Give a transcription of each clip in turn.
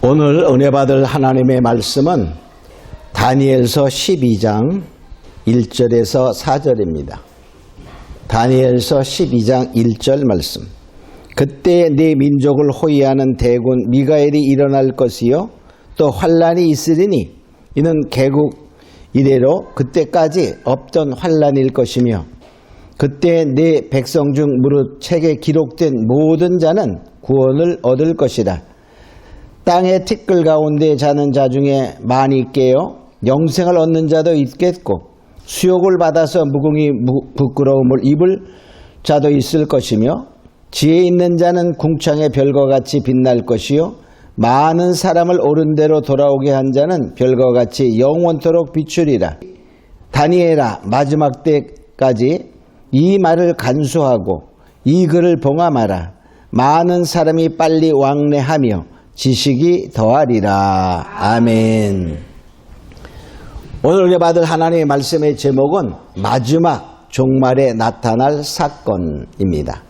오늘 은혜 받을 하나님의 말씀은 다니엘서 12장 1절에서 4절입니다. 다니엘서 12장 1절 말씀. 그때 네 민족을 호위하는 대군 미가엘이 일어날 것이요 또 환란이 있으리니 이는 개국 이래로 그때까지 없던 환란일 것이며 그때 네 백성 중 무릇 책에 기록된 모든 자는 구원을 얻을 것이라. 땅의 티끌 가운데 자는 자 중에 많이 깨어 영생을 얻는 자도 있겠고 수욕을 받아서 무궁히 부끄러움을 입을 자도 있을 것이며 지혜 있는 자는 궁창의 별과 같이 빛날 것이요 많은 사람을 옳은 대로 돌아오게 한 자는 별과 같이 영원토록 비추리라. 다니엘아, 마지막 때까지 이 말을 간수하고 이 글을 봉함하라. 많은 사람이 빨리 왕래하며 지식이 더하리라. 아멘. 오늘 우리가 받을 하나님의 말씀의 제목은 마지막 종말에 나타날 사건입니다.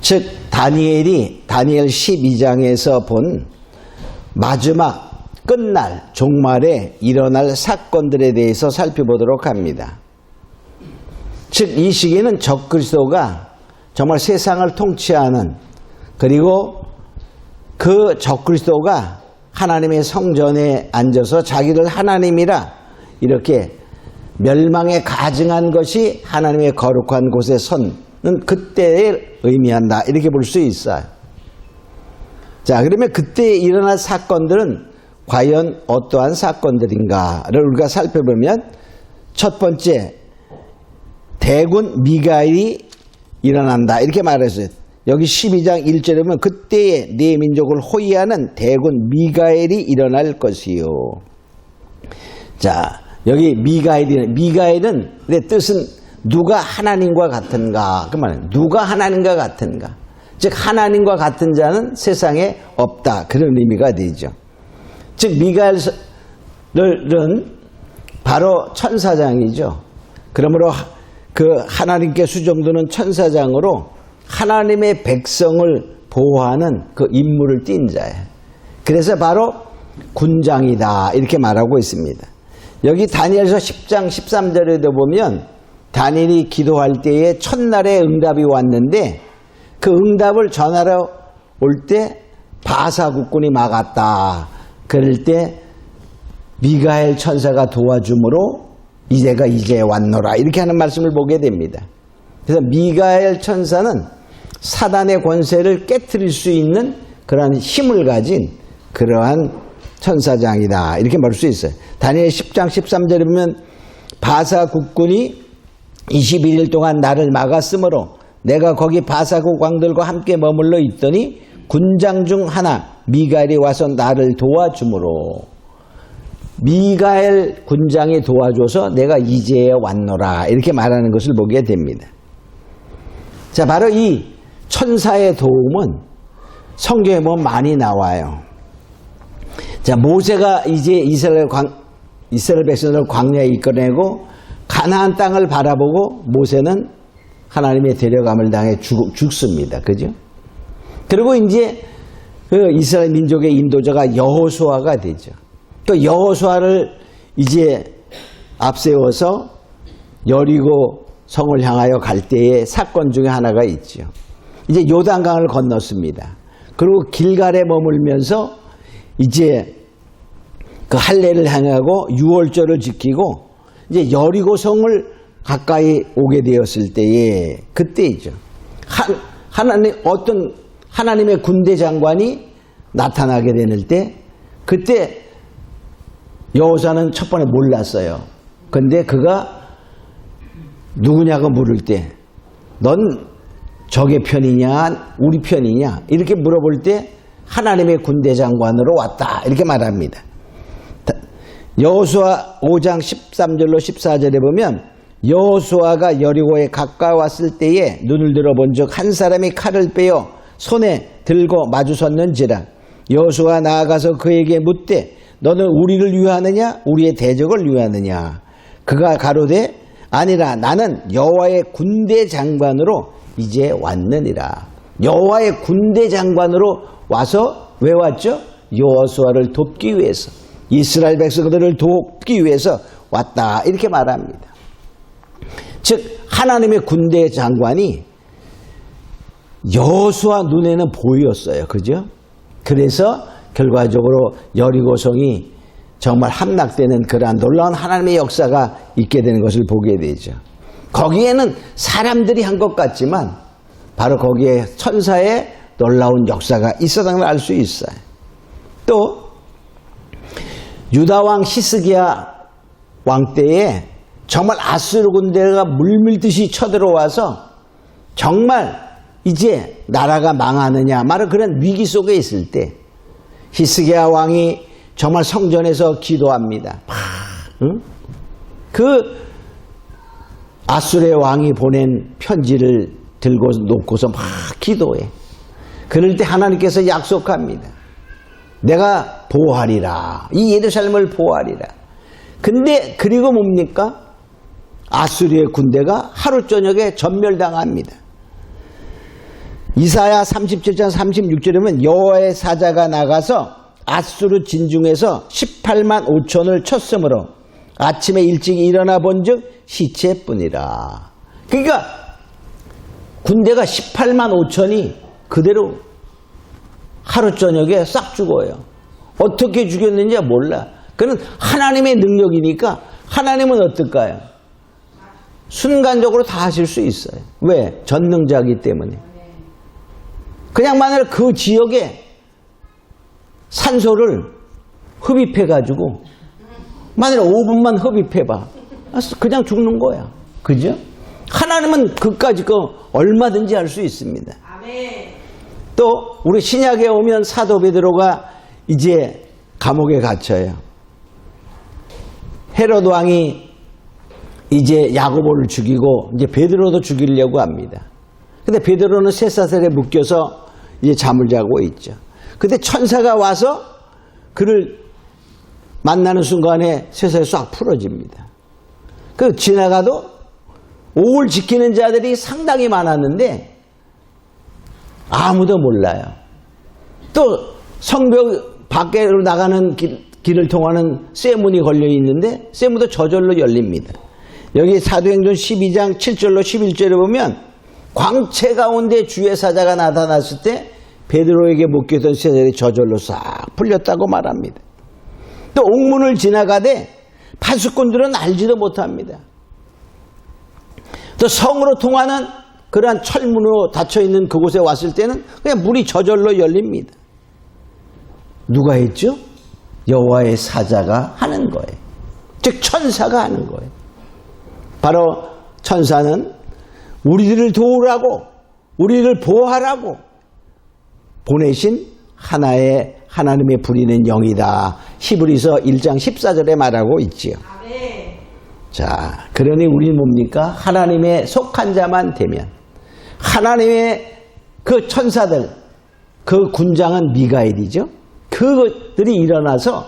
즉 다니엘 12장에서 본 마지막 끝날 종말에 일어날 사건들에 대해서 살펴보도록 합니다. 즉 이 시기는 적그리스도가 정말 세상을 통치하는, 그리고 그 적그리스도가 하나님의 성전에 앉아서 자기를 하나님이라 이렇게 멸망에 가증한 것이 하나님의 거룩한 곳에 서는 그때에 의미한다, 이렇게 볼 수 있어요. 자, 그러면 그때 일어날 사건들은 과연 어떠한 사건들인가를 우리가 살펴보면, 첫 번째 대군 미가엘이 일어난다, 이렇게 말했어요. 여기 12장 1절에 보면 그때에 네 민족을 호위하는 대군 미가엘이 일어날 것이요. 자, 여기 미가엘은 내 뜻은 누가 하나님과 같은가, 그 말은 누가 하나님과 같은가, 즉 하나님과 같은 자는 세상에 없다, 그런 의미가 되죠. 즉 미가엘은 바로 천사장이죠. 그러므로 그 하나님께 수종드는 천사장으로 하나님의 백성을 보호하는 그 임무를 띈 자예요. 그래서 바로 군장이다, 이렇게 말하고 있습니다. 여기 다니엘서 10장 13절에도 보면 다니엘이 기도할 때에 첫날에 응답이 왔는데 그 응답을 전하러 올 때 바사 국군이 막았다. 그럴 때 미가엘 천사가 도와줌으로 이제가 이제 왔노라, 이렇게 하는 말씀을 보게 됩니다. 그래서 미가엘 천사는 사단의 권세를 깨트릴 수 있는 그러한 힘을 가진 그러한 천사장이다, 이렇게 말할 수 있어요. 다니엘 10장 13절에 보면 바사 국군이 21일 동안 나를 막았으므로 내가 거기 바사국 왕들과 함께 머물러 있더니 군장 중 하나 미가엘이 와서 나를 도와주므로, 미가엘 군장이 도와줘서 내가 이제 왔노라, 이렇게 말하는 것을 보게 됩니다. 자, 바로 이 천사의 도움은 성경에 보면 많이 나와요. 자, 모세가 이제 이스라엘 백성을 광야에 이끌어내고 가나안 땅을 바라보고 모세는 하나님의 데려감을 당해 죽습니다. 그죠? 그리고 이제 그 이스라엘 민족의 인도자가 여호수아가 되죠. 또 여호수아를 이제 앞세워서 여리고 성을 향하여 갈 때의 사건 중에 하나가 있죠. 이제 요단강을 건넜습니다. 그리고 길갈에 머물면서 이제 그 할례를 행하고 유월절을 지키고 이제 여리고 성을 가까이 오게 되었을 때에 그때이죠. 어떤 하나님의 군대 장관이 나타나게 되는 때, 그때 여호수아는 첫 번에 몰랐어요. 근데 그가 누구냐고 물을 때, 넌 적의 편이냐 우리 편이냐 이렇게 물어볼 때 하나님의 군대 장관으로 왔다, 이렇게 말합니다. 여호수아 5장 13절로 14절에 보면 여호수아가 여리고에 가까웠을 때에 눈을 들어본 적 한 사람이 칼을 빼어 손에 들고 마주섰는지라. 여호수아가 나아가서 그에게 묻되 너는 우리를 위하느냐 우리의 대적을 위하느냐. 그가 가로되 아니라 나는 여호와의 군대 장관으로 이제 왔느니라. 여호와의 군대 장관으로 와서 왜 왔죠? 여호수아를 돕기 위해서, 이스라엘 백성들을 돕기 위해서 왔다 이렇게 말합니다. 즉 하나님의 군대 장관이 여호수아 눈에는 보였어요. 그죠? 그래서 결과적으로 여리고성이 정말 함락되는 그러한 놀라운 하나님의 역사가 있게 되는 것을 보게 되죠. 거기에는 사람들이 한 것 같지만 바로 거기에 천사의 놀라운 역사가 있었다는 걸 알 수 있어요. 또 유다왕 히스기야 왕 때에 정말 아수르 군대가 물밀듯이 쳐들어와서 정말 이제 나라가 망하느냐 말은 그런 위기 속에 있을 때 히스기야 왕이 정말 성전에서 기도합니다. 응? 그 아수르의 왕이 보낸 편지를 들고 놓고서 막 기도해. 그럴 때 하나님께서 약속합니다. 내가 보호하리라. 이 예루살렘을 보호하리라. 근데 그리고 뭡니까? 아수르의 군대가 하루 저녁에 전멸당합니다. 이사야 37장 36절에 보면 여호와의 사자가 나가서 아수르 진중에서 18만 5천을 쳤으므로 아침에 일찍 일어나 본즉 시체뿐이라. 그러니까 군대가 18만 5천이 그대로 하루 저녁에 싹 죽어요. 어떻게 죽였는지 몰라. 그는 하나님의 능력이니까 하나님은 어떨까요? 순간적으로 다 하실 수 있어요. 왜? 전능자이기 때문에. 그냥 만일 그 지역에 산소를 흡입해가지고 만일 5분만 흡입해봐. 그냥 죽는 거야. 그죠? 하나님은 그까짓 거 얼마든지 할 수 있습니다. 또 우리 신약에 오면 사도 베드로가 이제 감옥에 갇혀요. 헤롯 왕이 이제 야고보를 죽이고 이제 베드로도 죽이려고 합니다. 근데 베드로는 쇠사슬에 묶여서 이제 잠을 자고 있죠. 근데 천사가 와서 그를 만나는 순간에 쇠사슬이 싹 풀어집니다. 그 지나가도 옥을 지키는 자들이 상당히 많았는데 아무도 몰라요. 또 성벽 밖으로 나가는 길을 통하는 쇠문이 걸려 있는데 쇠문도 저절로 열립니다. 여기 사도행전 12장 7절로 11절에 보면 광채 가운데 주의 사자가 나타났을 때 베드로에게 묶였던 쇠사슬이 저절로 싹 풀렸다고 말합니다. 또 옥문을 지나가되 파수꾼들은 알지도 못합니다. 또 성으로 통하는 그러한 철문으로 닫혀있는 그곳에 왔을 때는 그냥 문이 저절로 열립니다. 누가 했죠? 여호와의 사자가 하는 거예요. 즉 천사가 하는 거예요. 바로 천사는 우리들을 도우라고 우리를 보호하라고 보내신 하나님의 부리는 영이다. 히브리서 1장 14절에 말하고 있지요. 자, 그러니 우리는 뭡니까? 하나님의 속한 자만 되면 하나님의 그 천사들, 그 군장은 미가엘이죠. 그것들이 일어나서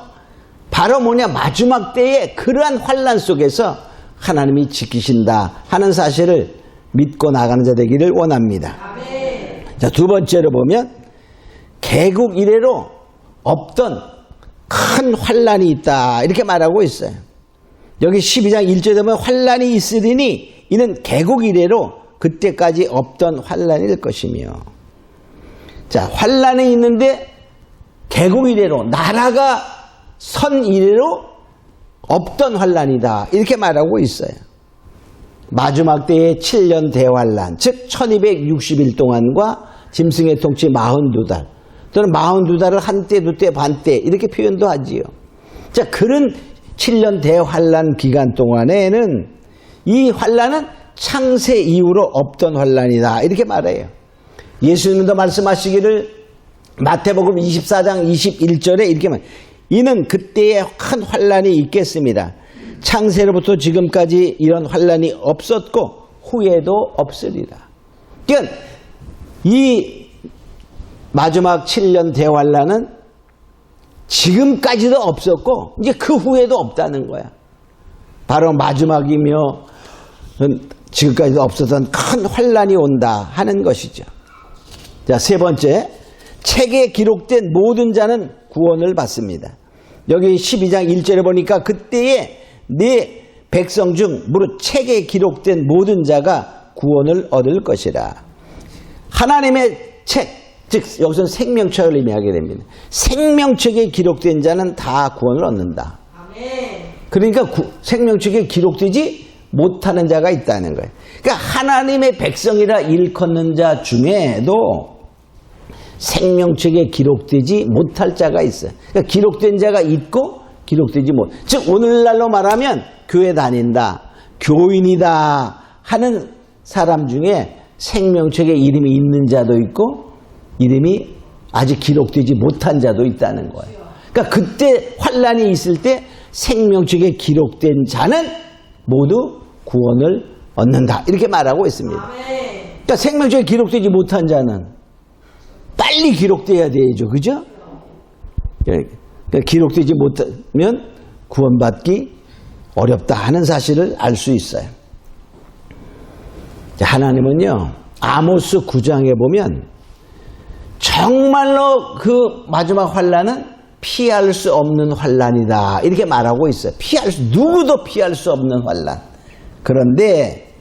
바로 뭐냐? 마지막 때에 그러한 환난 속에서 하나님이 지키신다 하는 사실을 믿고 나가는 자 되기를 원합니다. 자, 두 번째로 보면 개국 이래로 없던 큰 환난이 있다 이렇게 말하고 있어요. 여기 12장 1절에 보면 환난이 있으리니 이는 개국 이래로 그때까지 없던 환난일 것이며. 자, 환난이 있는데 개국 이래로 나라가 선 이래로 없던 환난이다 이렇게 말하고 있어요. 마지막 때의 7년 대환난, 즉 1260일 동안과 짐승의 통치 42달 또는 42달을 한때 두때 반때 이렇게 표현도 하지요. 자, 그런 7년 대환난 기간 동안에는 이 환난은 창세 이후로 없던 환난이다 이렇게 말해요. 예수님도 말씀하시기를 마태복음 24장 21절에 이렇게 말해요. 이는 그때에 큰 환난이 있겠습니다. 창세로부터 지금까지 이런 환난이 없었고 후에도 없으리라. 그러니까 이 마지막 7년 대환난은 지금까지도 없었고 이제 그 후에도 없다는 거야. 바로 마지막이며 지금까지도 없었던 큰 환난이 온다 하는 것이죠. 자, 세 번째, 책에 기록된 모든 자는 구원을 받습니다. 여기 12장 1절에 보니까 그때에 네 백성 중 무릇 책에 기록된 모든 자가 구원을 얻을 것이라. 하나님의 책, 즉 여기서는 생명책을 의미하게 됩니다. 생명책에 기록된 자는 다 구원을 얻는다. 그러니까 생명책에 기록되지 못하는 자가 있다는 거예요. 그러니까 하나님의 백성이라 일컫는 자 중에도 생명책에 기록되지 못할 자가 있어요. 그러니까 기록된 자가 있고 기록되지 못. 즉 오늘날로 말하면 교회 다닌다, 교인이다 하는 사람 중에 생명책에 이름이 있는 자도 있고 이름이 아직 기록되지 못한 자도 있다는 거예요. 그러니까 그때 환란이 있을 때 생명책에 기록된 자는 모두 구원을 얻는다 이렇게 말하고 있습니다. 그러니까 생명책에 기록되지 못한 자는 빨리 기록돼야 되죠. 그죠? 그러니까 기록되지 못하면 구원받기 어렵다 하는 사실을 알 수 있어요. 하나님은요, 아모스 9장에 보면 정말로 그 마지막 환란은 피할 수 없는 환란이다 이렇게 말하고 있어요. 누구도 피할 수 없는 환란. 그런데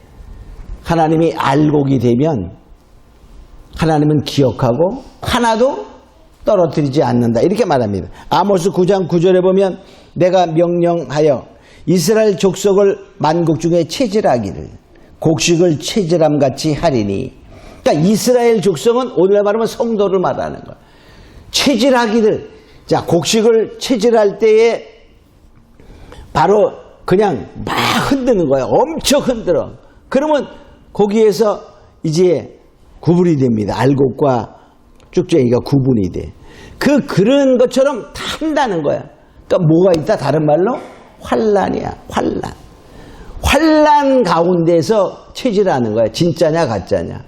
하나님이 알곡이 되면 하나님은 기억하고 하나도 떨어뜨리지 않는다 이렇게 말합니다. 아모스 9장 9절에 보면 내가 명령하여 이스라엘 족속을 만국 중에 체질하기를 곡식을 체질함같이 하리니. 그러니까 이스라엘 족속은 오늘날 말하면 성도를 말하는 거예요. 체질하기를. 자, 곡식을 체질할 때에 바로 그냥 막 흔드는 거예요. 엄청 흔들어. 그러면 거기에서 이제 구분이 됩니다. 알곡과 쭉쟁이가 구분이 돼. 그런 것처럼 다 한다는 거야. 그러니까 뭐가 있다? 다른 말로 환란이야. 환란. 환란 가운데서 체질하는 거야. 진짜냐 가짜냐.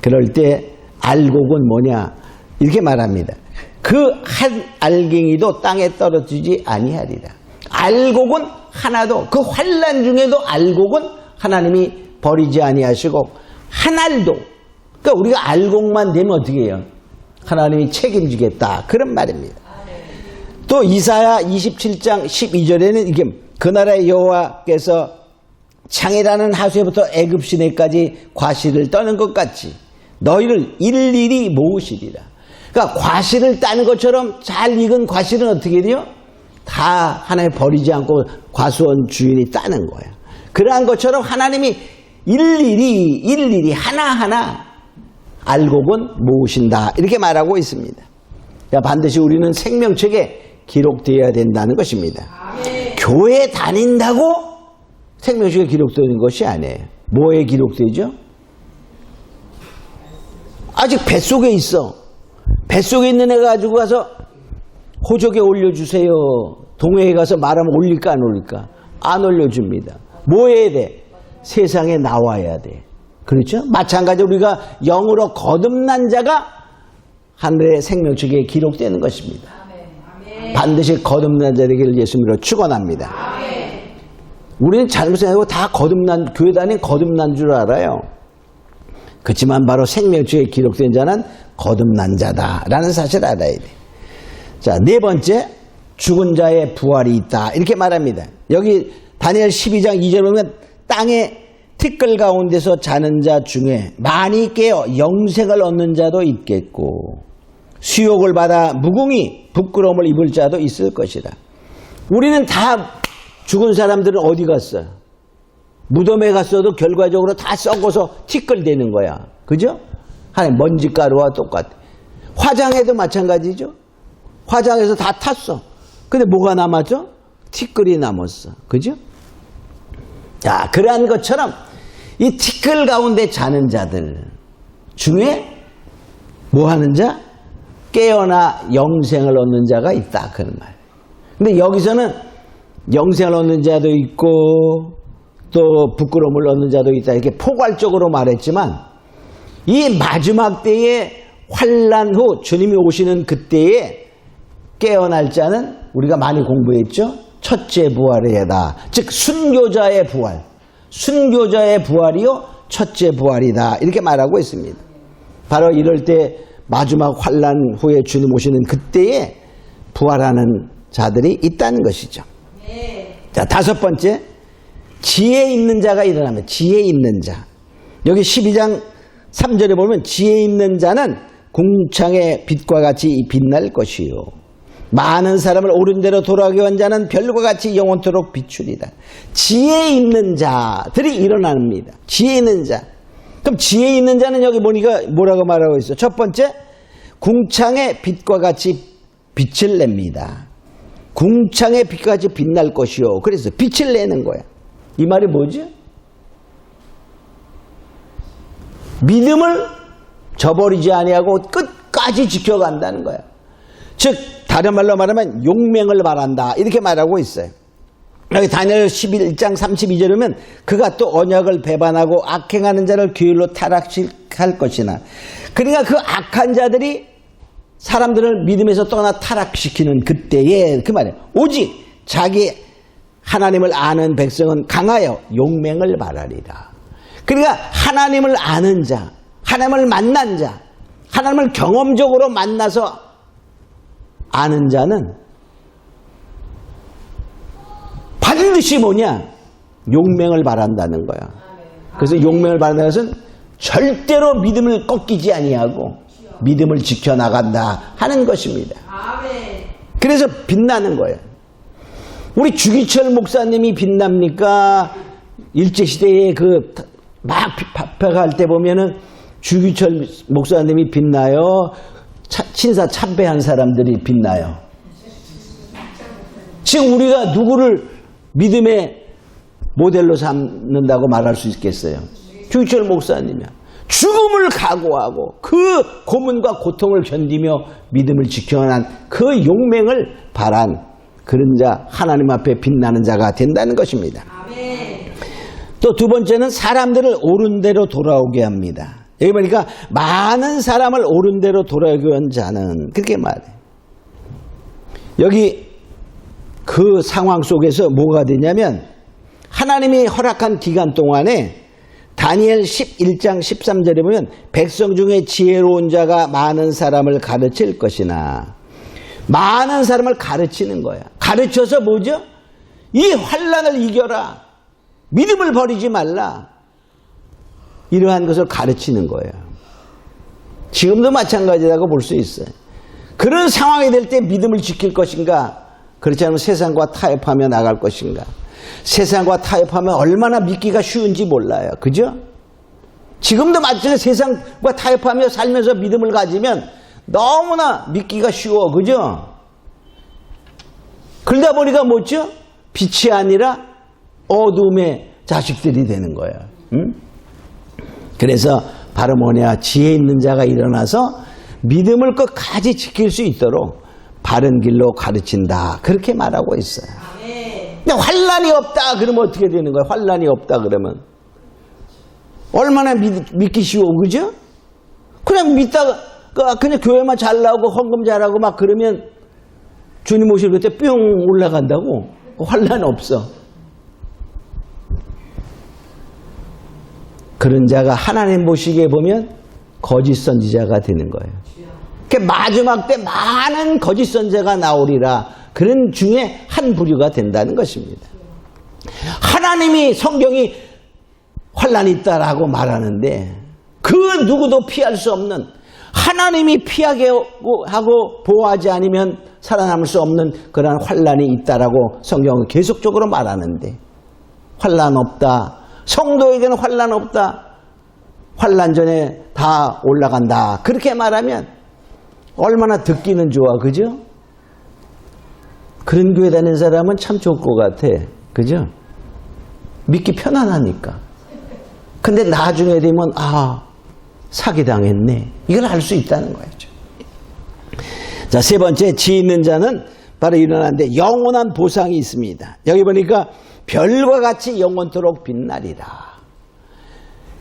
그럴 때 알곡은 뭐냐 이렇게 말합니다. 그 한 알갱이도 땅에 떨어지지 아니하리라. 알곡은 하나도, 그 환란 중에도 알곡은 하나님이 버리지 아니하시고 한 알도, 그러니까 우리가 알곡만 되면 어떻게 해요? 하나님이 책임지겠다 그런 말입니다. 또 이사야 27장 12절에는 이게 그 나라의 여호와께서 창이라는 하수에부터 애굽 시내까지 과실을 떠는 것 같이 너희를 일일이 모으시리라. 그러니까 과실을 따는 것처럼 잘 익은 과실은 어떻게 돼요? 다 하나님 버리지 않고 과수원 주인이 따는 거예요. 그러한 것처럼 하나님이 일일이 하나하나 알곡은 모으신다 이렇게 말하고 있습니다. 그러니까 반드시 우리는 생명책에 기록되어야 된다는 것입니다. 아멘. 교회 다닌다고 생명책에 기록되는 것이 아니에요. 뭐에 기록되죠? 아직 뱃속에 있어. 뱃속에 있는 애 가지고 가서 호적에 올려주세요. 동회에 가서 말하면 올릴까 안 올릴까? 안 올려줍니다. 뭐 해야 돼? 세상에 나와야 돼. 그렇죠? 마찬가지로 우리가 영으로 거듭난 자가 하늘의 생명책에 기록되는 것입니다. 아멘. 반드시 거듭난 자에게 예수님으로 축원합니다. 아멘. 우리는 잘못 생각하고 다 거듭난, 교회 다닌 거듭난 줄 알아요. 그렇지만 바로 생명책에 기록된 자는 거듭난 자다라는 사실을 알아야 돼. 자, 네 번째, 죽은 자의 부활이 있다 이렇게 말합니다. 여기 다니엘 12장 2절 보면 땅에 티끌 가운데서 자는 자 중에 많이 깨어 영생을 얻는 자도 있겠고 수욕을 받아 무궁히 부끄러움을 입을 자도 있을 것이다. 우리는 다 죽은 사람들은 어디 갔어요? 무덤에 갔어도 결과적으로 다 썩어서 티끌대는 거야. 그죠? 하나님 먼지가루와 똑같아. 화장해도 마찬가지죠. 화장해서 다 탔어. 근데 뭐가 남았죠? 티끌이 남았어. 그죠? 자, 그러한 것처럼 이 티끌 가운데 자는 자들 중에 뭐 하는 자? 깨어나 영생을 얻는 자가 있다. 그런 말. 근데 여기서는 영생을 얻는 자도 있고 또 부끄러움을 얻는 자도 있다. 이렇게 포괄적으로 말했지만 이 마지막 때에 환난 후 주님이 오시는 그때에 깨어날 자는 우리가 많이 공부했죠. 첫째 부활이다. 즉 순교자의 부활. 순교자의 부활이요 첫째 부활이다. 이렇게 말하고 있습니다. 바로 이럴 때 마지막 환난 후에 주님 오시는 그때에 부활하는 자들이 있다는 것이죠. 자, 다섯 번째, 지혜 있는 자가 일어나면, 지혜 있는 자. 여기 12장 3절에 보면 지혜 있는 자는 궁창의 빛과 같이 빛날 것이요, 많은 사람을 옳은 대로 돌아가게 한 자는 별과 같이 영원토록 비추리라. 지혜 있는 자들이 일어납니다. 지혜 있는 자. 그럼 지혜 있는 자는 여기 보니까 뭐라고 말하고 있어? 첫 번째, 궁창의 빛과 같이 빛을 냅니다. 궁창의 빛과 같이 빛날 것이요. 그래서 빛을 내는 거야. 이 말이 뭐지? 믿음을 저버리지 아니하고 끝까지 지켜간다는 거야. 즉 다른 말로 말하면 용맹을 바란다, 이렇게 말하고 있어요. 여기 다니엘 11장 32절에 보면 그가 또 언약을 배반하고 악행하는 자를 규율로 타락시킬 것이나, 그러니까 그 악한 자들이 사람들을 믿음에서 떠나 타락시키는 그때에, 그 말이에요. 오직 자기 하나님을 아는 백성은 강하여 용맹을 바라리라. 그러니까 하나님을 아는 자, 하나님을 만난 자, 하나님을 경험적으로 만나서 아는 자는 반드시 뭐냐? 용맹을 바란다는 거야. 그래서 용맹을 바란다는 것은 절대로 믿음을 꺾이지 아니하고 믿음을 지켜나간다 하는 것입니다. 그래서 빛나는 거예요. 우리 주기철 목사님이 빛납니까? 일제시대에 막 발표할 때 보면은 주기철 목사님이 빛나요? 신사 참배한 사람들이 빛나요? 지금 우리가 누구를 믿음의 모델로 삼는다고 말할 수 있겠어요? 주기철 목사님이야. 죽음을 각오하고 그 고문과 고통을 견디며 믿음을 지켜난 그 용맹을 바란 그런 자, 하나님 앞에 빛나는 자가 된다는 것입니다. 또 두 번째는 사람들을 옳은 대로 돌아오게 합니다. 여기 보니까 많은 사람을 옳은 대로 돌아오게 한 자는, 그렇게 말해. 여기 그 상황 속에서 뭐가 되냐면, 하나님이 허락한 기간 동안에 다니엘 11장 13절에 보면 백성 중에 지혜로운 자가 많은 사람을 가르칠 것이나, 많은 사람을 가르치는 거야. 가르쳐서 뭐죠? 이 환난을 이겨라, 믿음을 버리지 말라, 이러한 것을 가르치는 거예요. 지금도 마찬가지라고 볼 수 있어요. 그런 상황이 될 때 믿음을 지킬 것인가, 그렇지 않으면 세상과 타협하며 나갈 것인가. 세상과 타협하면 얼마나 믿기가 쉬운지 몰라요. 그죠? 지금도 마찬가지로 세상과 타협하며 살면서 믿음을 가지면 너무나 믿기가 쉬워. 그죠? 그러다 보니까 뭐죠? 빛이 아니라 어둠의 자식들이 되는 거예요. 응? 그래서 바로 뭐냐? 지혜 있는 자가 일어나서 믿음을 끝까지 지킬 수 있도록 바른 길로 가르친다, 그렇게 말하고 있어요. 근데 환난이 없다 그러면 어떻게 되는 거예요? 환난이 없다 그러면 얼마나 믿기 쉬워. 그죠? 그냥 믿다가 그냥 교회만 잘 나오고 헌금 잘하고 막 그러면 주님 오실 그때 뿅 올라간다고? 환난 없어. 그런 자가 하나님 보시기에 보면 거짓 선지자가 되는 거예요. 그러니까 마지막 때 많은 거짓 선지자가 나오리라, 그런 중에 한 부류가 된다는 것입니다. 하나님이, 성경이 환난이 있다라고 말하는데 그 누구도 피할 수 없는, 하나님이 피하게 하고 보호하지 않으면 살아남을 수 없는 그러한 환난이 있다라고 성경은 계속적으로 말하는데, 환난 없다, 성도에게는 환난 없다, 환난 전에 다 올라간다, 그렇게 말하면 얼마나 듣기는 좋아. 그죠? 그런 교회 다니는 사람은 참 좋을 것 같아. 그죠? 믿기 편안하니까. 근데 나중에 되면 사기당했네, 이걸 알 수 있다는 거죠. 자, 세 번째, 지혜 있는 자는 바로 일어나는데 영원한 보상이 있습니다. 여기 보니까 별과 같이 영원토록 빛나리라.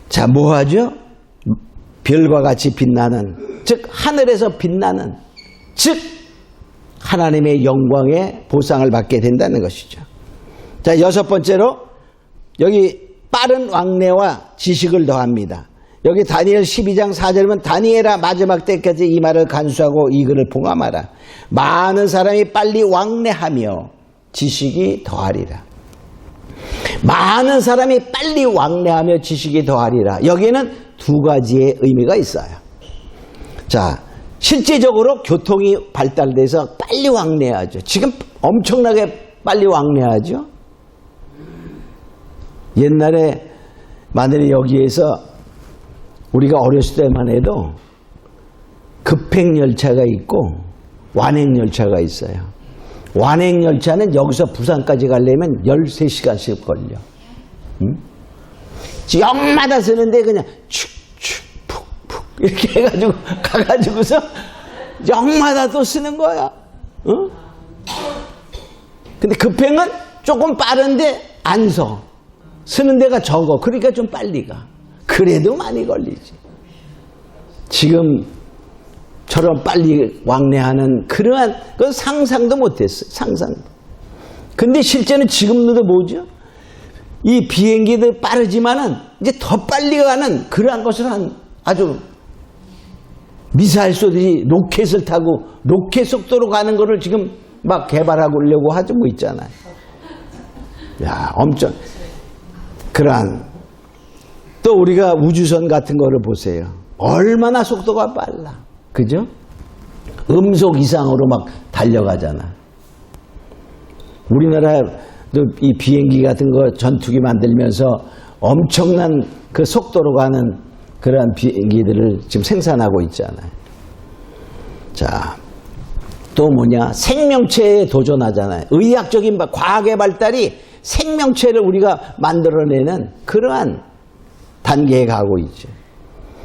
자, 뭐하죠? 별과 같이 빛나는, 즉 하늘에서 빛나는, 즉 하나님의 영광의 보상을 받게 된다는 것이죠. 자, 여섯 번째로 여기 빠른 왕래와 지식을 더합니다. 여기 다니엘 12장 4절이면 다니엘아 마지막 때까지 이 말을 간수하고 이 글을 봉함하라. 많은 사람이 빨리 왕래하며 지식이 더하리라. 많은 사람이 빨리 왕래하며 지식이 더하리라. 여기에는 두 가지의 의미가 있어요. 자, 실제적으로 교통이 발달돼서 빨리 왕래하죠. 지금 엄청나게 빨리 왕래하죠. 옛날에 만일에 여기에서 우리가 어렸을 때만 해도 급행열차가 있고 완행열차가 있어요. 완행열차는 여기서 부산까지 가려면 13시간씩 걸려. 역마다 쓰는데 그냥 축축 푹푹 이렇게 해가지고 가가지고서 역마다 또 쓰는 거야. 근데 급행은 조금 빠른데 안 서. 쓰는 데가 적어. 그러니까 좀 빨리 가. 그래도 많이 걸리지. 지금처럼 빨리 왕래하는 그러한 그 상상도 못했어요. 상상도. 근데 실제는 지금도 뭐죠? 이 비행기도 빠르지만은 이제 더 빨리 가는 그러한 것을 한 아주 미사일 쏘듯이 로켓을 타고 로켓 속도로 가는 거를 지금 막 개발하려고 하고 있잖아요. 야, 엄청 그러한 또 우리가 우주선 같은 거를 보세요. 얼마나 속도가 빨라. 그죠? 음속 이상으로 막 달려가잖아. 우리나라도 이 비행기 같은 거 전투기 만들면서 엄청난 그 속도로 가는 그러한 비행기들을 지금 생산하고 있잖아요. 자, 또 뭐냐? 생명체에 도전하잖아요. 의학적인 과학의 발달이 생명체를 우리가 만들어내는 그러한 단계에 가고 있죠.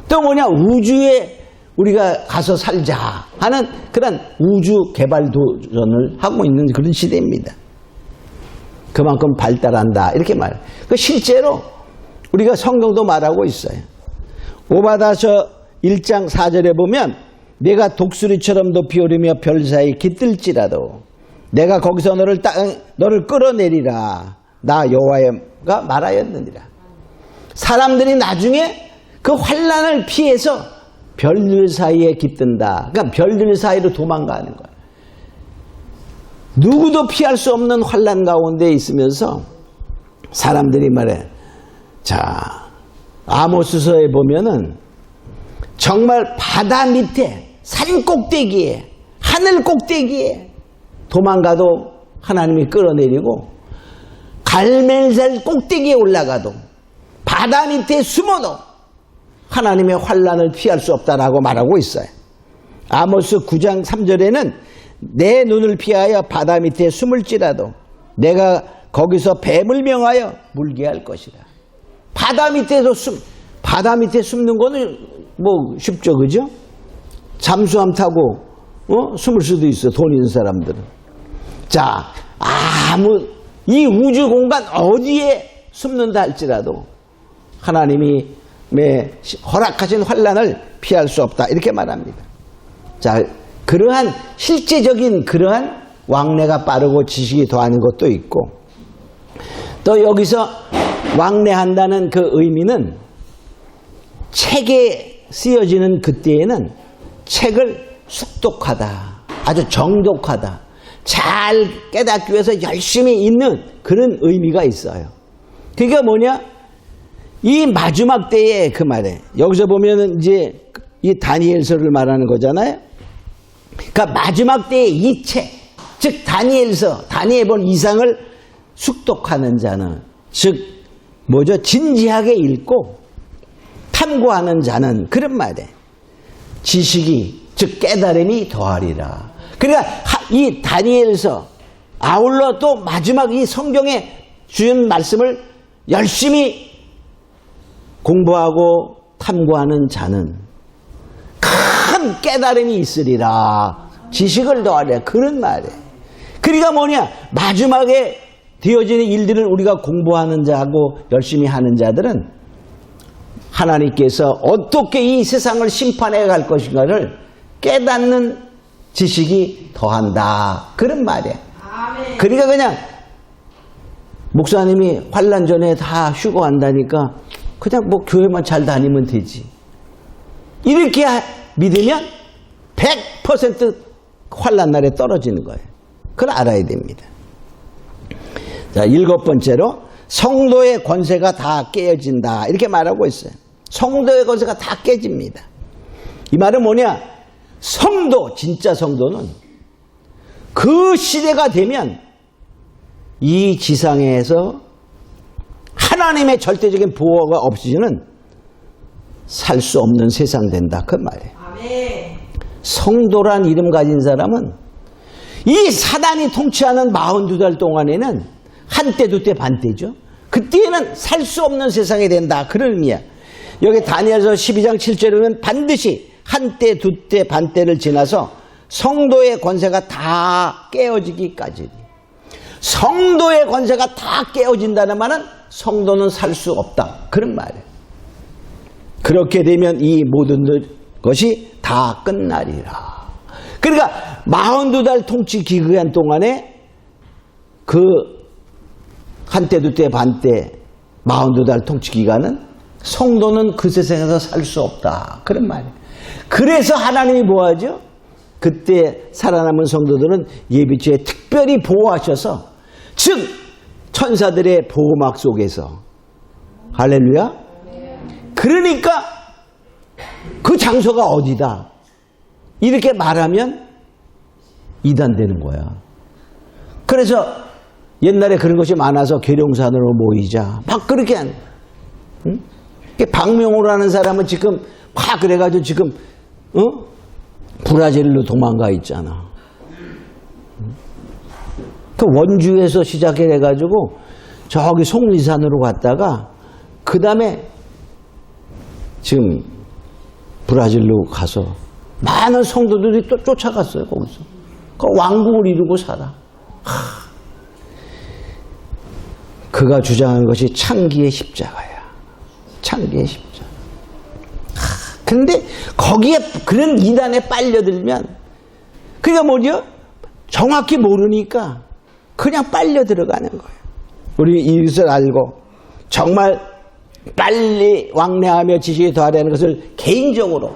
또 뭐냐? 우주에 우리가 가서 살자 하는 그런 우주 개발 도전을 하고 있는 그런 시대입니다. 그만큼 발달한다 이렇게 실제로 우리가 성경도 말하고 있어요. 오바다서 1장 4절에 보면 내가 독수리처럼 높이 오르며 별 사이 깃들지라도 내가 거기서 너를 끌어내리라. 나 여호와가 말하였느니라. 사람들이 나중에 그 환난을 피해서 별들 사이에 깃든다. 그러니까 별들 사이로 도망가는 거야. 누구도 피할 수 없는 환난 가운데 있으면서 사람들이 말해. 자, 아모스서에 보면은 정말 바다 밑에 산 꼭대기에 하늘 꼭대기에 도망가도 하나님이 끌어내리고 갈멜살 꼭대기에 올라가도 바다 밑에 숨어도 하나님의 환난을 피할 수 없다라고 말하고 있어요. 아모스 9장 3절에는 내 눈을 피하여 바다 밑에 숨을지라도 내가 거기서 뱀을 명하여 물게 할 것이라. 바다 밑에 숨는 거는 뭐 쉽죠, 그죠? 잠수함 타고 숨을 수도 있어, 돈 있는 사람들은. 자, 이 우주 공간 어디에 숨는다 할지라도 하나님이 허락하신 환난을 피할 수 없다 이렇게 말합니다. 자, 그러한 실제적인 그러한 왕래가 빠르고 지식이 더하는 것도 있고, 또 여기서 왕래한다는 그 의미는 책에 쓰여지는 그때에는 책을 숙독하다, 아주 정독하다, 잘 깨닫기 위해서 열심히 읽는 그런 의미가 있어요. 그게 뭐냐? 이 마지막 때에 그 말에 여기서 보면은 이제 이 다니엘서를 말하는 거잖아요. 그러니까 마지막 때에 이 책, 즉 다니엘서, 다니엘 본 이상을 숙독하는 자는, 즉 뭐죠? 진지하게 읽고 탐구하는 자는 그런 말에 지식이, 즉 깨달음이 더하리라. 그러니까 이 다니엘서 아울러 또 마지막 이 성경에 주신 말씀을 열심히 공부하고 탐구하는 자는 큰 깨달음이 있으리라. 지식을 더하리라. 그런 말이에요. 그러니까 뭐냐? 마지막에 되어지는 일들을 우리가 공부하는 자하고 열심히 하는 자들은 하나님께서 어떻게 이 세상을 심판해 갈 것인가를 깨닫는 지식이 더한다. 그런 말이에요. 그러니까 그냥 목사님이 환난 전에 다 휴거한다니까 그냥 뭐 교회만 잘 다니면 되지. 이렇게 믿으면 100% 환난 날에 떨어지는 거예요. 그걸 알아야 됩니다. 자, 7번째로 성도의 권세가 다 깨어진다. 이렇게 말하고 있어요. 성도의 권세가 다 깨집니다. 이 말은 뭐냐? 성도, 진짜 성도는 그 시대가 되면 이 지상에서 하나님의 절대적인 보호가 없이는 살 수 없는 세상 된다. 그 말이에요. 아멘. 성도란 이름 가진 사람은 이 사단이 통치하는 42달 동안에는 한때 두때 반때죠. 그때는 살 수 없는 세상이 된다. 그런 의미야. 여기 다니엘서 12장 7절에는 반드시 한때 두때 반때를 지나서 성도의 권세가 다 깨어지기까지. 성도의 권세가 다 깨어진다는 말은 성도는 살 수 없다. 그런 말이에요. 그렇게 되면 이 모든 것이 다 끝나리라. 그러니까 42달 통치 기간 동안에 그 한때 두때 반때 42달 통치 기간은 성도는 그 세상에서 살 수 없다. 그런 말이에요. 그래서 하나님이 뭐하죠? 그때 살아남은 성도들은 예비주에 특별히 보호하셔서, 즉 천사들의 보호막 속에서, 할렐루야. 그러니까 그 장소가 어디다 이렇게 말하면 이단되는 거야. 그래서 옛날에 그런 것이 많아서 계룡산으로 모이자 막 그렇게 한, 응? 박명호라는 사람은 지금 막 그래가지고 지금 브라질로 도망가 있잖아. 그 원주에서 시작해가지고 저기 속리산으로 갔다가 그 다음에 지금 브라질로 가서 많은 성도들이 또 쫓아갔어요. 거기서 그 왕국을 이루고 살아. 그가 주장한 것이 창기의 십자가야. 창기의 십자가. 근데 거기에 그런 이단에 빨려들면, 그러니까 뭐죠? 정확히 모르니까 그냥 빨려 들어가는 거예요. 우리 이것을 알고 정말 빨리 왕래하며 지식이 더하려는 것을 개인적으로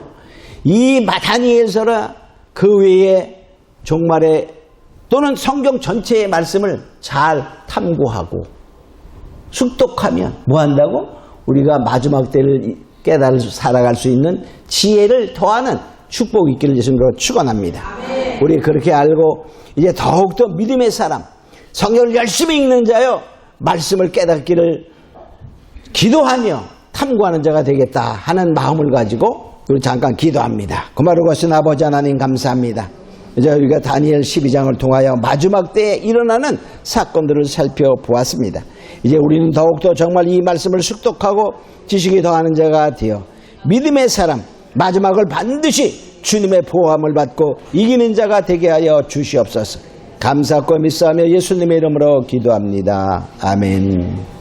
이 다니엘서나 그 외에 종말에 또는 성경 전체의 말씀을 잘 탐구하고 숙독하면 뭐 한다고? 우리가 마지막 때를 깨달아 살아갈 수 있는 지혜를 더하는 축복이 있기를 예수님으로 축원합니다. 우리 그렇게 알고 이제 더욱더 믿음의 사람, 성경을 열심히 읽는 자요, 말씀을 깨닫기를 기도하며 탐구하는 자가 되겠다 하는 마음을 가지고 우리 잠깐 기도합니다. 고마르고 하신 아버지 하나님 감사합니다. 이제 우리가 다니엘 12장을 통하여 마지막 때에 일어나는 사건들을 살펴보았습니다. 이제 우리는 더욱더 정말 이 말씀을 숙독하고 지식이 더하는 자가 되어 믿음의 사람, 마지막을 반드시 주님의 보호함을 받고 이기는 자가 되게 하여 주시옵소서. 감사하고 믿사하며 예수님의 이름으로 기도합니다. 아멘.